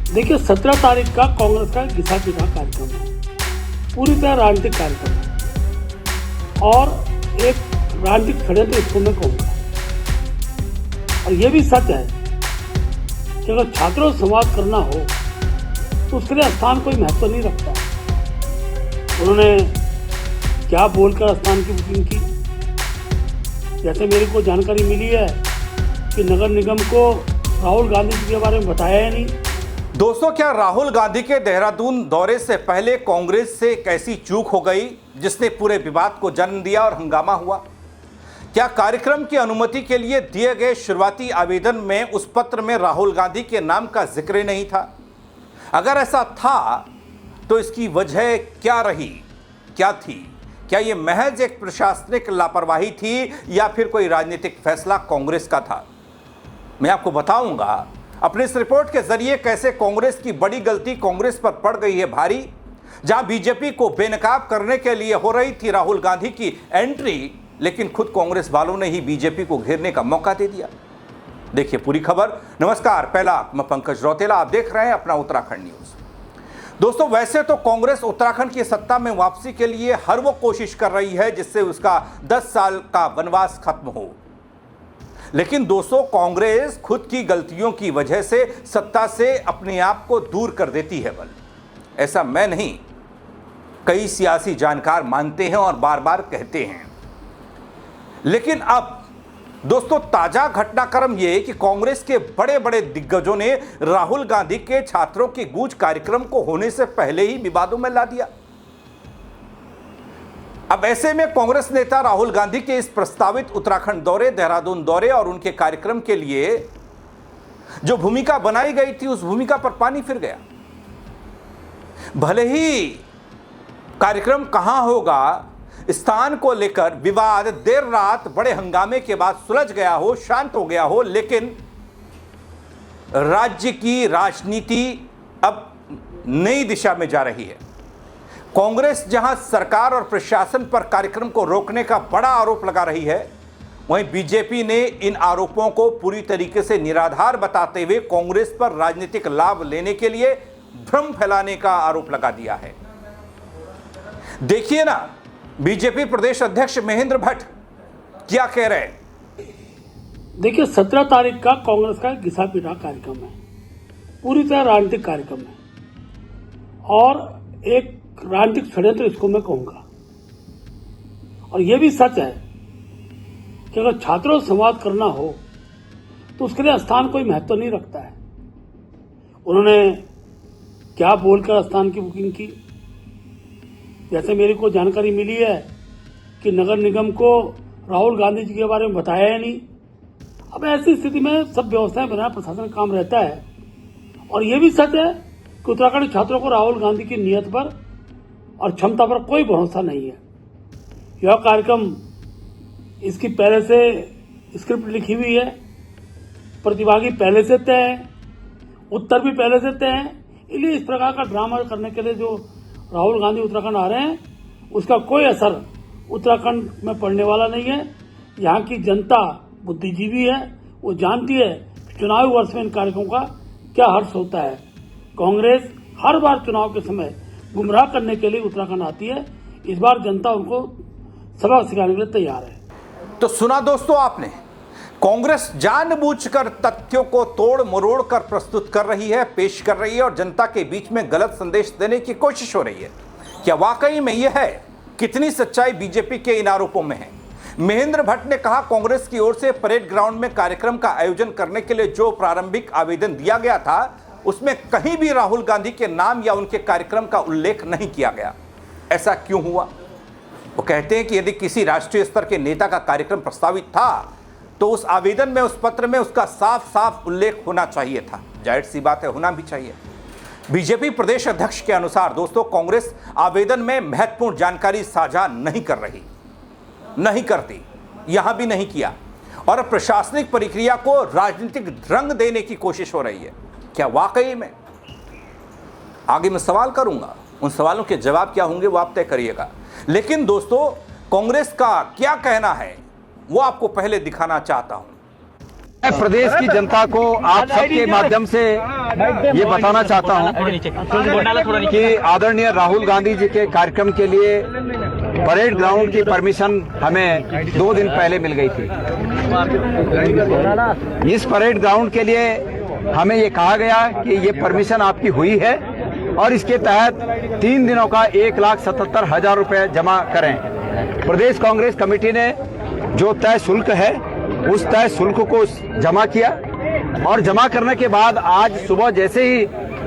देखिए 17 तारीख का कांग्रेस का घिसा पिटा कार्यक्रम है, पूरी तरह राजनीतिक कार्यक्रम है और एक राजनीतिक षड्यंत्र इसको मैं कहूँगा। और ये भी सच है कि अगर छात्रों से संवाद करना हो तो उसके लिए स्थान कोई महत्व नहीं रखता। उन्होंने क्या बोलकर स्थान की बुकिंग की, जैसे मेरे को जानकारी मिली है कि नगर निगम को राहुल गांधी जी के बारे में बताया ही नहीं। दोस्तों, क्या राहुल गांधी के देहरादून दौरे से पहले कांग्रेस से एक ऐसी चूक हो गई जिसने पूरे विवाद को जन्म दिया और हंगामा हुआ? क्या कार्यक्रम की अनुमति के लिए दिए गए शुरुआती आवेदन में उस पत्र में राहुल गांधी के नाम का जिक्र नहीं था? अगर ऐसा था तो इसकी वजह क्या रही, क्या थी? क्या यह महज एक प्रशासनिक लापरवाही थी या फिर कोई राजनीतिक फैसला कांग्रेस का था? मैं आपको बताऊंगा अपने इस रिपोर्ट के जरिए कैसे कांग्रेस की बड़ी गलती कांग्रेस पर पड़ गई है भारी। जहां बीजेपी को बेनकाब करने के लिए हो रही थी राहुल गांधी की एंट्री, लेकिन खुद कांग्रेस वालों ने ही बीजेपी को घेरने का मौका दे दिया। देखिए पूरी खबर। नमस्कार, पहला मैं पंकज रौतेला, आप देख रहे हैं अपना उत्तराखंड न्यूज। दोस्तों, वैसे तो कांग्रेस उत्तराखंड की सत्ता में वापसी के लिए हर वो कोशिश कर रही है जिससे उसका 10 साल का वनवास खत्म हो, लेकिन दोस्तों कांग्रेस खुद की गलतियों की वजह से सत्ता से अपने आप को दूर कर देती है। बल ऐसा मैं नहीं, कई सियासी जानकार मानते हैं और बार बार कहते हैं। लेकिन अब दोस्तों ताजा घटनाक्रम यह कि कांग्रेस के बड़े बड़े दिग्गजों ने राहुल गांधी के छात्रों की गूंज कार्यक्रम को होने से पहले ही विवादों में ला दिया। अब ऐसे में कांग्रेस नेता राहुल गांधी के इस प्रस्तावित उत्तराखंड दौरे, देहरादून दौरे और उनके कार्यक्रम के लिए जो भूमिका बनाई गई थी उस भूमिका पर पानी फिर गया। भले ही कार्यक्रम कहां होगा, स्थान को लेकर विवाद देर रात बड़े हंगामे के बाद सुलझ गया हो, शांत हो गया हो, लेकिन राज्य की राजनीति अब नई दिशा में जा रही है। कांग्रेस जहां सरकार और प्रशासन पर कार्यक्रम को रोकने का बड़ा आरोप लगा रही है, वहीं बीजेपी ने इन आरोपों को पूरी तरीके से निराधार बताते हुए कांग्रेस पर राजनीतिक लाभ लेने के लिए भ्रम फैलाने का आरोप लगा दिया है। देखिए ना, बीजेपी प्रदेश अध्यक्ष महेंद्र भट्ट क्या कह रहे हैं। देखिए 17 तारीख का कांग्रेस का घिसा पिटा कार्यक्रम है, पूरी तरह राजनीतिक कार्यक्रम है और एक राजनीतिक षड्यंत्र इसको मैं कहूंगा। और यह भी सच है कि अगर छात्रों से संवाद करना हो तो उसके लिए स्थान कोई महत्व नहीं रखता है। उन्होंने क्या बोलकर स्थान की बुकिंग की, जैसे मेरे को जानकारी मिली है कि नगर निगम को राहुल गांधी जी के बारे में बताया ही नहीं। अब ऐसी स्थिति में सब व्यवस्थाएं बनाए प्रशासन का काम रहता है। और यह भी सच है कि उत्तराखंड छात्रों को राहुल गांधी की नीयत पर और क्षमता पर कोई भरोसा नहीं है। यह कार्यक्रम, इसकी पहले से स्क्रिप्ट लिखी हुई है, प्रतिभागी पहले से तय है, उत्तर भी पहले से तय है। इसलिए इस प्रकार का ड्रामा करने के लिए जो राहुल गांधी उत्तराखंड आ रहे हैं, उसका कोई असर उत्तराखंड में पड़ने वाला नहीं है। यहाँ की जनता बुद्धिजीवी है, वो जानती है कि चुनावी वर्ष में इन कार्यक्रमों का क्या हर्ष होता है। कांग्रेस हर बार चुनाव के समय गुमराह करने के लिए उत्तराखंड आती है। इस बार जनता उनको सबक सिखाने के लिए तैयार है। तो सुना दोस्तों आपने, कांग्रेस जानबूझकर तथ्यों को तोड़ मरोड़ कर प्रस्तुत कर रही है, पेश कर रही है और जनता के बीच में गलत संदेश देने की कोशिश हो रही है। क्या वाकई में यह है? कितनी सच्चाई बीजेपी के इन आरोपों में है? महेंद्र भट्ट ने कहा, कांग्रेस की ओर से परेड ग्राउंड में कार्यक्रम का आयोजन करने के लिए जो प्रारंभिक आवेदन दिया गया था उसमें कहीं भी राहुल गांधी के नाम या उनके कार्यक्रम का उल्लेख नहीं किया गया। ऐसा क्यों हुआ? वो कहते हैं कि यदि किसी राष्ट्रीय स्तर के नेता का कार्यक्रम प्रस्तावित था तो उस आवेदन में, उस पत्र में उसका साफ साफ उल्लेख होना चाहिए था। जाहिर सी बात है, होना भी चाहिए। बीजेपी प्रदेश अध्यक्ष के अनुसार दोस्तों कांग्रेस आवेदन में महत्वपूर्ण जानकारी साझा नहीं कर रही, नहीं करती, यहां भी नहीं किया और प्रशासनिक प्रक्रिया को राजनीतिक रंग देने की कोशिश हो रही है। क्या वाकई में? आगे मैं सवाल करूंगा, उन सवालों के जवाब क्या होंगे वो आप तय करिएगा। लेकिन दोस्तों कांग्रेस का क्या कहना है वो आपको पहले दिखाना चाहता हूं। मैं प्रदेश की जनता को आप सबके माध्यम से ये बताना चाहता हूं कि आदरणीय राहुल गांधी जी के कार्यक्रम के लिए परेड ग्राउंड की परमिशन हमें 2 दिन पहले मिल गई थी। इस परेड ग्राउंड के लिए हमें ये कहा गया कि ये परमिशन आपकी हुई है और इसके तहत 3 दिनों का 1,77,000 रुपए जमा करें। प्रदेश कांग्रेस कमेटी ने जो तय शुल्क है उस तय शुल्क को जमा किया और जमा करने के बाद आज सुबह जैसे ही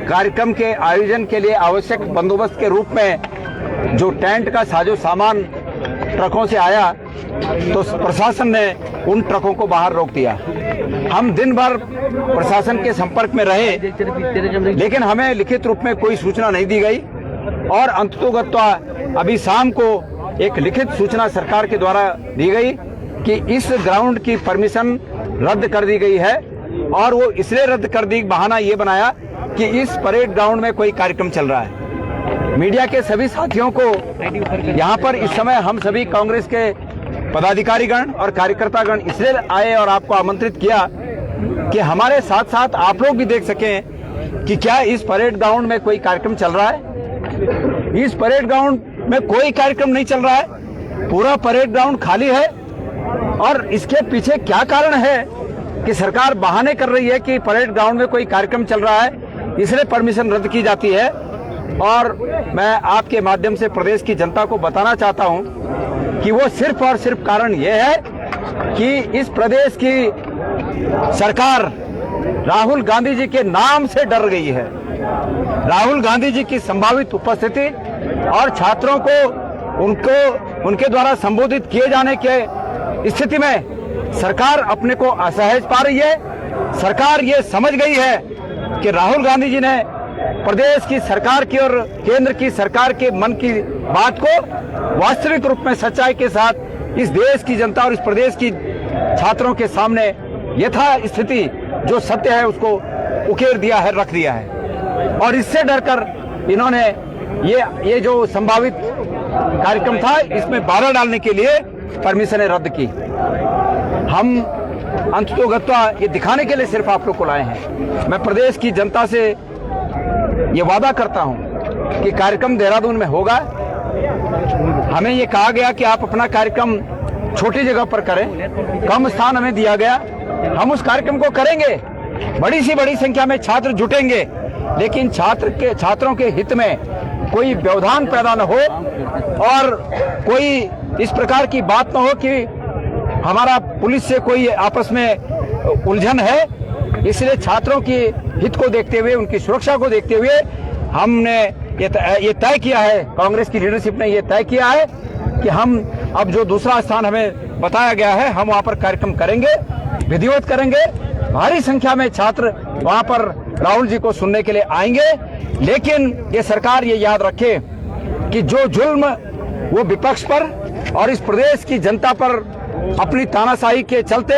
कार्यक्रम के आयोजन के लिए आवश्यक बंदोबस्त के रूप में जो टेंट का साजो सामान ट्रकों से आया तो प्रशासन ने उन ट्रकों को बाहर रोक दिया। हम दिन भर प्रशासन के संपर्क में रहे लेकिन हमें लिखित रूप में कोई सूचना नहीं दी गई और अंततोगत्वा अभी शाम को एक लिखित सूचना सरकार के द्वारा दी गई कि इस ग्राउंड की परमिशन रद्द कर दी गई है और वो इसलिए रद्द कर दी, बहाना ये बनाया कि इस परेड ग्राउंड में कोई कार्यक्रम चल रहा है। मीडिया के सभी साथियों को यहाँ पर इस समय हम सभी कांग्रेस के पदाधिकारीगण और कार्यकर्तागण इसलिए आए और आपको आमंत्रित किया कि हमारे साथ साथ आप लोग भी देख सकें कि क्या इस परेड ग्राउंड में कोई कार्यक्रम चल रहा है। इस परेड ग्राउंड में कोई कार्यक्रम नहीं चल रहा है, पूरा परेड ग्राउंड खाली है और इसके पीछे क्या कारण है कि सरकार बहाने कर रही है कि परेड ग्राउंड में कोई कार्यक्रम चल रहा है इसलिए परमिशन रद्द की जाती है। और मैं आपके माध्यम से प्रदेश की जनता को बताना चाहता हूं कि वो सिर्फ और सिर्फ कारण ये है कि इस प्रदेश की सरकार राहुल गांधी जी के नाम से डर गई है। राहुल गांधी जी की संभावित उपस्थिति और छात्रों को उनके द्वारा संबोधित किए जाने के स्थिति में सरकार अपने को असहज पा रही है। सरकार ये समझ गई है कि राहुल गांधी जी ने प्रदेश की सरकार की और केंद्र की सरकार के मन की बात को वास्तविक रूप में सच्चाई के साथ इस देश की जनता और इस प्रदेश की छात्रों के सामने यथा स्थिति जो सत्य है उसको उकेर दिया है, रख दिया है। और इससे डरकर इन्होंने ये जो संभावित कार्यक्रम था इसमें बाधा डालने के लिए परमिशनें रद्द की। हम अंततोगत्वा ये दिखाने के लिए सिर्फ आप लोग को लाए हैं। मैं प्रदेश की जनता से ये वादा करता हूं कि कार्यक्रम देहरादून में होगा। हमें ये कहा गया कि आप अपना कार्यक्रम छोटी जगह पर करें, कम स्थान हमें दिया गया, हम उस कार्यक्रम को करेंगे। बड़ी सी बड़ी संख्या में छात्र जुटेंगे लेकिन छात्रों के हित में कोई व्यवधान पैदा न हो और कोई इस प्रकार की बात न हो कि हमारा पुलिस से कोई आपस में उलझन है। इसलिए छात्रों की हित को देखते हुए, उनकी सुरक्षा को देखते हुए हमने ये तय किया है, कांग्रेस की लीडरशिप ने ये तय किया है कि हम अब जो दूसरा स्थान हमें बताया गया है हम वहां पर कार्यक्रम करेंगे, विधिवत करेंगे। भारी संख्या में छात्र वहां पर राहुल जी को सुनने के लिए आएंगे। लेकिन ये सरकार ये याद रखे कि जो जुल्म वो विपक्ष पर और इस प्रदेश की जनता पर अपनी तानाशाही के चलते,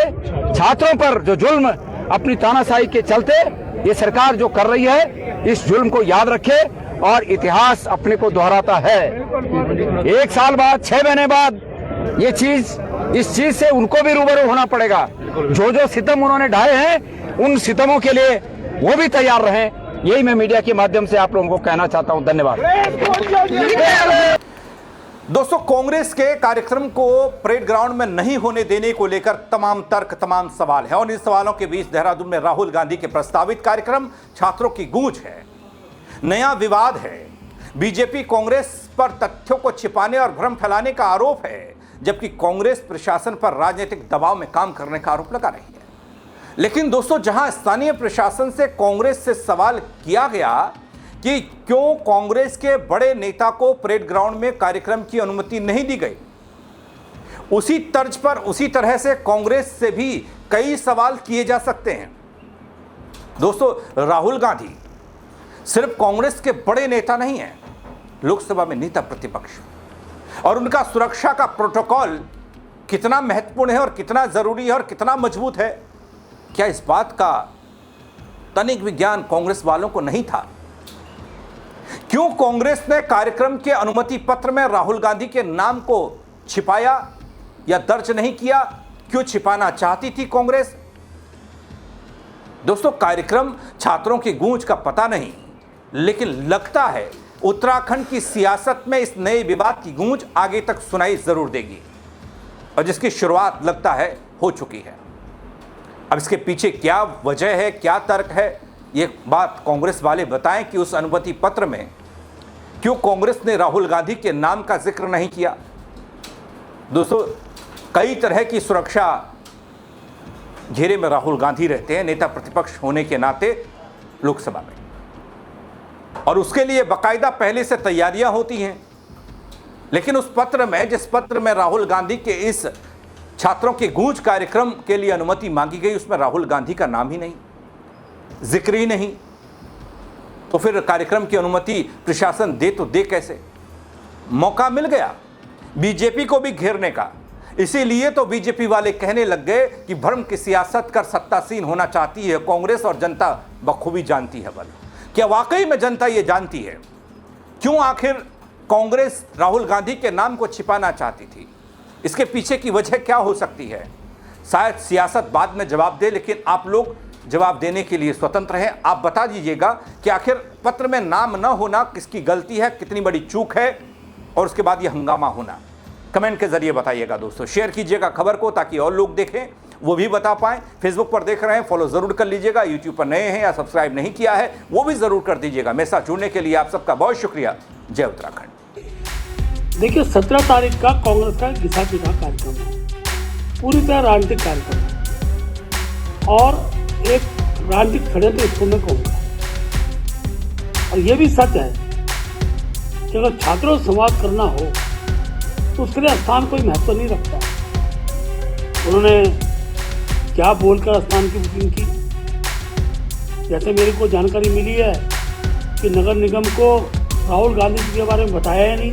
छात्रों पर जो जुल्म अपनी तानाशाही के चलते ये सरकार जो कर रही है, इस जुल्म को याद रखे और इतिहास अपने को दोहराता है। 1 साल बाद, 6 महीने बाद इस चीज से उनको भी रूबरू होना पड़ेगा। जो सितम उन्होंने ढाए हैं उन सितमों के लिए वो भी तैयार रहें। यही मैं मीडिया के माध्यम से आप लोगों को कहना चाहता हूं। धन्यवाद। दोस्तों, कांग्रेस के कार्यक्रम को परेड ग्राउंड में नहीं होने देने को लेकर तमाम तर्क, तमाम सवाल है और इन सवालों के बीच देहरादून में राहुल गांधी के प्रस्तावित कार्यक्रम छात्रों की गूंज है, नया विवाद है। बीजेपी कांग्रेस पर तथ्यों को छिपाने और भ्रम फैलाने का आरोप है, जबकि कांग्रेस प्रशासन पर राजनीतिक दबाव में काम करने का आरोप लगा रही है। लेकिन दोस्तों, जहां स्थानीय प्रशासन से कांग्रेस से सवाल किया गया कि क्यों कांग्रेस के बड़े नेता को परेड ग्राउंड में कार्यक्रम की अनुमति नहीं दी गई, उसी तर्ज पर उसी तरह से कांग्रेस से भी कई सवाल किए जा सकते हैं। दोस्तों, राहुल गांधी सिर्फ कांग्रेस के बड़े नेता नहीं हैं, लोकसभा में नेता प्रतिपक्ष, और उनका सुरक्षा का प्रोटोकॉल कितना महत्वपूर्ण है और कितना जरूरी है और कितना मजबूत है, क्या इस बात का तनिक विज्ञान कांग्रेस वालों को नहीं था? क्यों कांग्रेस ने कार्यक्रम के अनुमति पत्र में राहुल गांधी के नाम को छिपाया या दर्ज नहीं किया? क्यों छिपाना चाहती थी कांग्रेस? दोस्तों, कार्यक्रम छात्रों की गूंज का पता नहीं, लेकिन लगता है उत्तराखंड की सियासत में इस नए विवाद की गूंज आगे तक सुनाई जरूर देगी और जिसकी शुरुआत लगता है हो चुकी है। अब इसके पीछे क्या वजह है, क्या तर्क है, ये बात कांग्रेस वाले बताएं कि उस अनुमति पत्र में क्यों कांग्रेस ने राहुल गांधी के नाम का जिक्र नहीं किया। दोस्तों, कई तरह की सुरक्षा घेरे में राहुल गांधी रहते हैं, नेता प्रतिपक्ष होने के नाते लोकसभा में, और उसके लिए बाकायदा पहले से तैयारियां होती हैं। लेकिन उस पत्र में, जिस पत्र में राहुल गांधी के इस छात्रों के गूंज कार्यक्रम के लिए अनुमति मांगी गई, उसमें राहुल गांधी का नाम ही नहीं, जिक्र ही नहीं। तो फिर कार्यक्रम की अनुमति प्रशासन दे तो दे कैसे? मौका मिल गया बीजेपी को भी घेरने का, इसीलिए तो बीजेपी वाले कहने लग गए कि भ्रम की सियासत कर सत्तासीन होना चाहती है कांग्रेस और जनता बखूबी जानती है। बल क्या वाकई में जनता ये जानती है? क्यों आखिर कांग्रेस राहुल गांधी के नाम को छिपाना चाहती थी? इसके पीछे की वजह क्या हो सकती है? शायद सियासत बाद में जवाब दे, लेकिन आप लोग जवाब देने के लिए स्वतंत्र हैं। आप बता दीजिएगा कि आखिर पत्र में नाम न होना किसकी गलती है, कितनी बड़ी चूक है, और उसके बाद ये हंगामा होना। कमेंट के जरिए बताइएगा। दोस्तों, शेयर कीजिएगा खबर को ताकि और लोग देखें, वो भी बता पाएं। फेसबुक पर देख रहे हैं, फॉलो जरूर कर लीजिएगा। यूट्यूब पर नए हैं या सब्सक्राइब नहीं किया है, वो भी जरूर कर दीजिएगा। मेरे साथ जुड़ने के लिए आप सबका बहुत शुक्रिया। जय उत्तराखंड। देखिए, 17 तारीख का कांग्रेस का घिसा पिटा कार्यक्रम है, पूरी तरह राजनीतिक कार्यक्रम है और एक राजनीतिक षड्यंत्र इसको मैं कहूँगा। और ये भी सच है कि अगर छात्रों से संवाद करना हो तो उसके लिए स्थान कोई महत्व नहीं रखता। उन्होंने क्या बोलकर स्थान की बुकिंग की? जैसे मेरे को जानकारी मिली है कि नगर निगम को राहुल गांधी जी के बारे में बताया ही नहीं,